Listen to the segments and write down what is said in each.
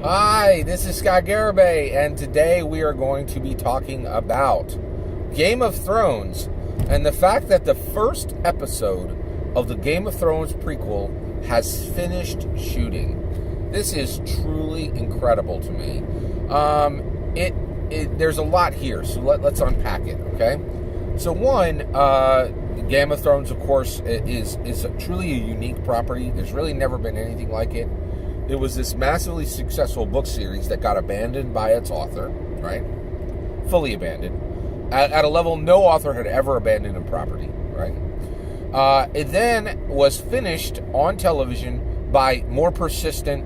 Hi, this is Scott Garibay, and today we are going to be talking about Game of Thrones and the fact that the first episode of the Game of Thrones prequel has finished shooting. This is truly incredible to me. There's a lot here, so let's unpack it, okay? So one, Game of Thrones, of course, is truly a unique property. There's really never been anything like it. It was this massively successful book series that got abandoned by its author, right? Fully abandoned. At a level no author had ever abandoned a property, right? It then was finished on television by more persistent,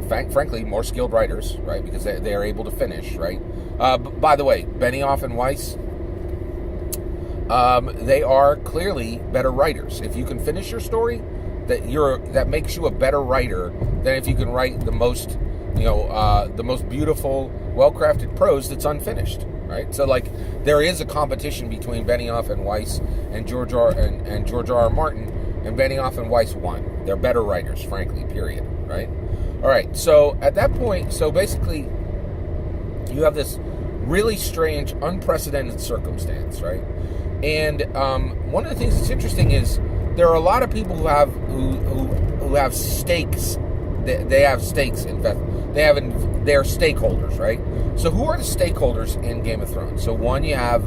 frankly, more skilled writers, right? Because they are able to finish, right? By the way, Benioff and Weiss, they are clearly better writers. If you can finish your story, that makes you a better writer than if you can write the most beautiful, well-crafted prose that's unfinished, right? So, like, there is a competition between Benioff and Weiss and George R. R. Martin, and Benioff and Weiss won. They're better writers, frankly, period, right? All right, so at that point, so basically, you have this really strange, unprecedented circumstance, right? And one of the things that's interesting is there are a lot of people who have stakes. They have stakes they're stakeholders, right? So who are the stakeholders in Game of Thrones? So one, you have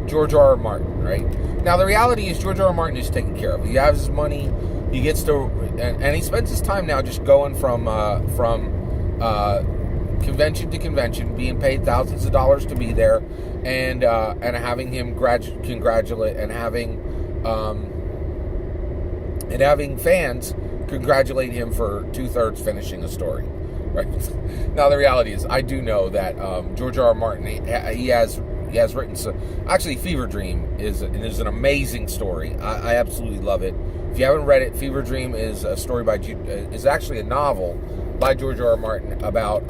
George R. R. Martin, right? Now the reality is George R. R. Martin is taken care of. He has his money. He gets to, and he spends his time now just going from convention to convention, being paid thousands of dollars to be there, and having him congratulate and having fans congratulate him for 2/3 finishing a story, right? Now the reality is, I do know that George R. R. Martin, he has written some. Actually, Fever Dream is an amazing story. I absolutely love it. If you haven't read it, Fever Dream is a story is actually a novel by George R. R. Martin about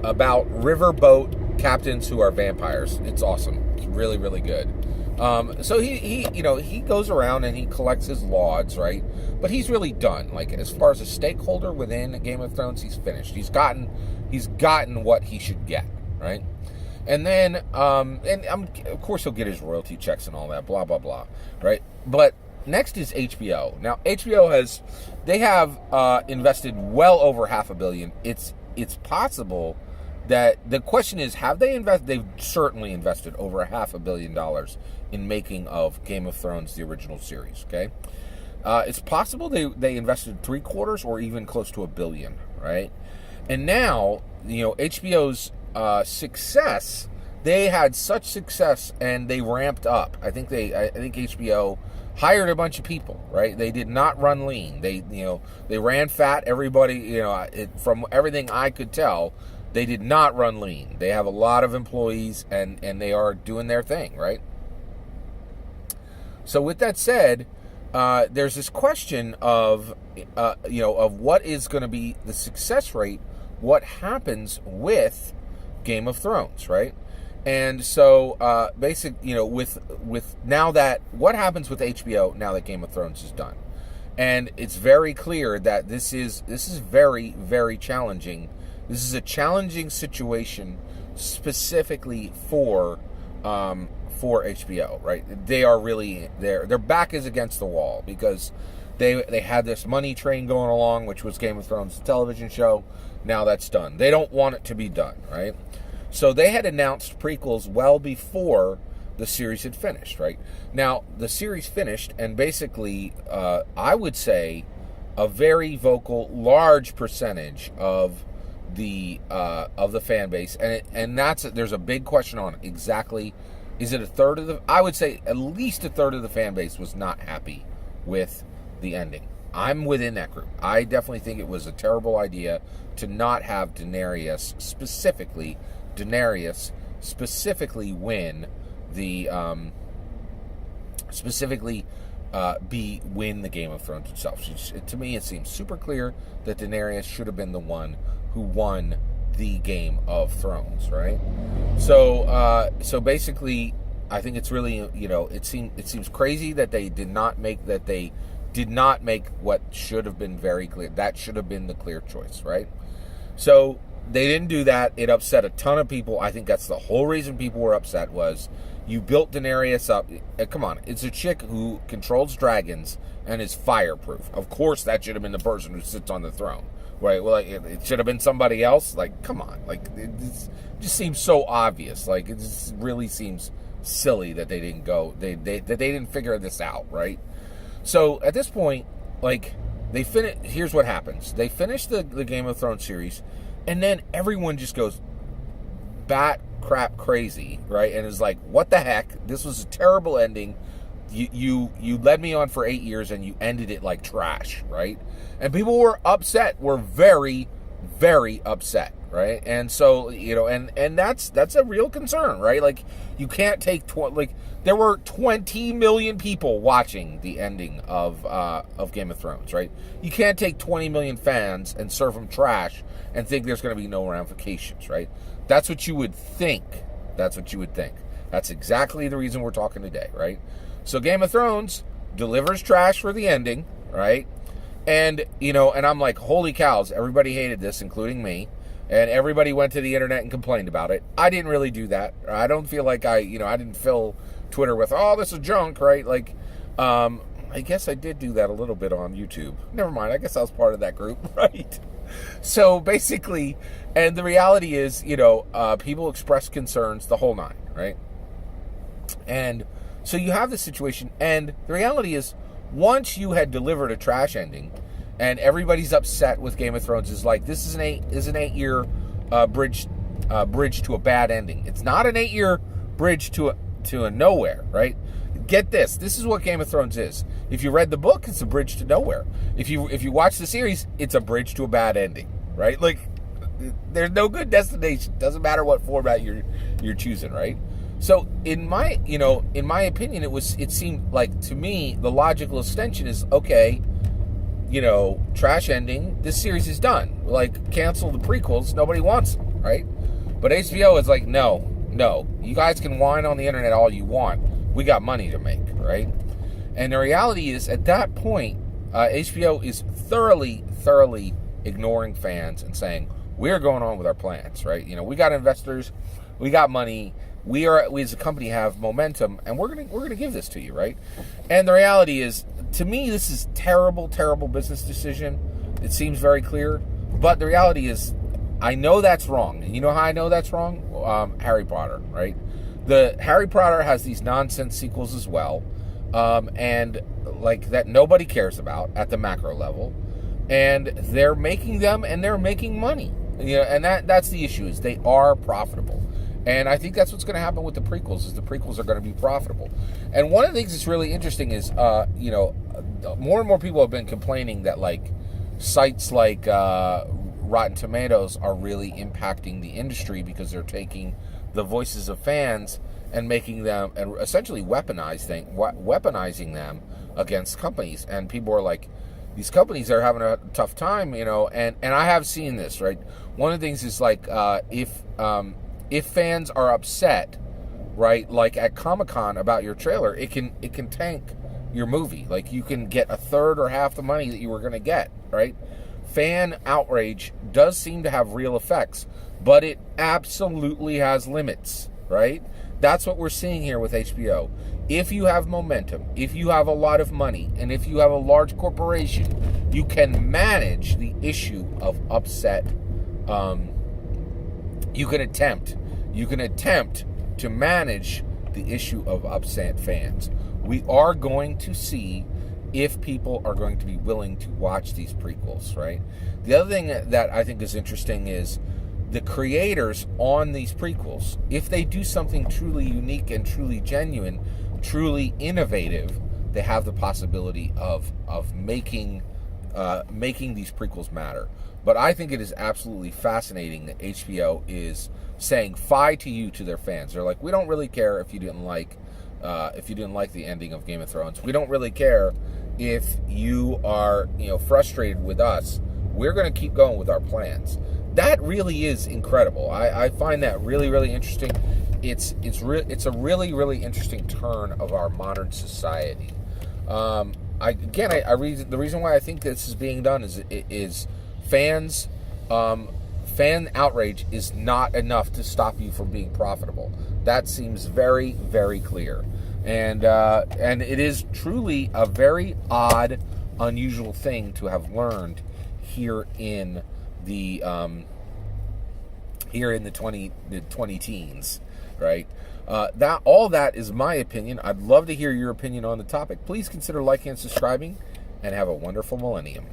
riverboat captains who are vampires. It's awesome. It's really, really good. So he goes around and he collects his lauds, right? But he's really done. Like, as far as a stakeholder within Game of Thrones, he's finished. He's gotten what he should get, right? And then, of course he'll get his royalty checks and all that, blah, blah, blah, right? But next is HBO. Now, HBO they have invested well over $500 million. It's possible that the question is, have they invested? They've certainly invested over $500 million in making of Game of Thrones, the original series. Okay, it's possible they invested 3/4 or even close to $1 billion, right? And now, HBO's success. They had such success and they ramped up. I think HBO hired a bunch of people, right? They did not run lean. They ran fat. Everybody, from everything I could tell, they did not run lean. They have a lot of employees, and they are doing their thing, right? So with that said, there's this question of what is going to be the success rate, what happens with Game of Thrones, right? And so, with now that, what happens with HBO now that Game of Thrones is done? And it's very clear that this is very, very challenging. This is a challenging situation specifically for HBO, right? They are really their back is against the wall because they had this money train going along, which was Game of Thrones, the television show. Now that's done. They don't want it to be done, right? So they had announced prequels well before the series had finished, right? Now, the series finished, and basically, I would say a very vocal, large percentage of the fan base, and there's a big question on it. Exactly, is it a third of the? I would say at least a third of the fan base was not happy with the ending. I'm within that group. I definitely think it was a terrible idea to not have Daenerys specifically win the win the Game of Thrones itself. To me, it seems super clear that Daenerys should have been the one who won the Game of Thrones, right? So basically, I think it's really, it seems crazy that they did not make what should have been very clear. That should have been the clear choice, right? So they didn't do that. It upset a ton of people. I think that's the whole reason people were upset was you built Daenerys up. Come on, it's a chick who controls dragons and is fireproof. Of course, that should have been the person who sits on the throne, right? Well, it should have been somebody else. Like, come on, like it just seems so obvious. Like it just really seems silly that they didn't go. That they didn't figure this out, right? So at this point, like they finish. Here's what happens: they finish the Game of Thrones series, and then everyone just goes bat crap crazy, right? And is like, what the heck? This was a terrible ending. You led me on for 8 years and you ended it like trash, right? And people were upset. Were very, very upset, right? And so, and that's a real concern, right? Like you can't take there were 20 million people watching the ending of Game of Thrones, right? You can't take 20 million fans and serve them trash and think there's going to be no ramifications, right? That's what you would think. That's exactly the reason we're talking today, right? So Game of Thrones delivers trash for the ending, right? And, and I'm like, holy cows, everybody hated this, including me. And everybody went to the internet and complained about it. I didn't really do that. I don't feel like I didn't fill Twitter with, oh, this is junk, right? Like, I guess I did do that a little bit on YouTube. Never mind. I guess I was part of that group, right? So basically, and the reality is, people express concerns the whole nine, right? And so you have this situation, and the reality is, once you had delivered a trash ending, and everybody's upset with Game of Thrones, is like, this is an 8-year bridge to a bad ending. It's not an 8-year bridge to a nowhere, right? Get this. This is what Game of Thrones is. If you read the book, it's a bridge to nowhere. If you watch the series, it's a bridge to a bad ending, right? Like, there's no good destination. Doesn't matter what format you're choosing, right? So in my opinion, it seemed like, to me, the logical extension is, okay, trash ending, this series is done. Like, cancel the prequels, nobody wants them, right? But HBO is like, no, you guys can whine on the internet all you want. We got money to make, right? And the reality is, at that point, HBO is thoroughly ignoring fans and saying, we're going on with our plans, right? We got investors, we got money, we as a company have momentum, and we're gonna give this to you, right? And the reality is, to me, this is terrible business decision. It seems very clear, but the reality is, I know that's wrong. And you know how I know that's wrong? Harry Potter, right? The Harry Potter has these nonsense sequels as well, and like that nobody cares about at the macro level, and they're making them and they're making money. And that's the issue, is they are profitable. And I think that's what's going to happen with the prequels, is the prequels are going to be profitable. And one of the things that's really interesting is, more and more people have been complaining that, like, sites like Rotten Tomatoes are really impacting the industry because they're taking the voices of fans and making them, and essentially weaponizing them against companies. And people are like, these companies are having a tough time, and I have seen this, right? One of the things is, like, if fans are upset, right, like at Comic-Con about your trailer, it can tank your movie. Like, you can get a third or half the money that you were going to get, right? Fan outrage does seem to have real effects, but it absolutely has limits, right? That's what we're seeing here with HBO. If you have momentum, if you have a lot of money, and if you have a large corporation, you can manage the issue of upset. You can attempt to manage the issue of upset fans. We are going to see if people are going to be willing to watch these prequels, right? The other thing that I think is interesting is the creators on these prequels. If they do something truly unique and truly genuine, truly innovative, they have the possibility of making these prequels matter. But I think it is absolutely fascinating that HBO is saying "fie to you" to their fans. They're like, we don't really care if you didn't like the ending of Game of Thrones. We don't really care if you are frustrated with us. We're going to keep going with our plans. That really is incredible. I find that really interesting. It's a really interesting turn of our modern society. The reason why I think this is being done is fans fan outrage is not enough to stop you from being profitable. That seems very, very clear. And it is truly a very odd, unusual thing to have learned here in the 20 teens, right? That is my opinion. I'd love to hear your opinion on the topic. Please consider liking and subscribing, and have a wonderful millennium.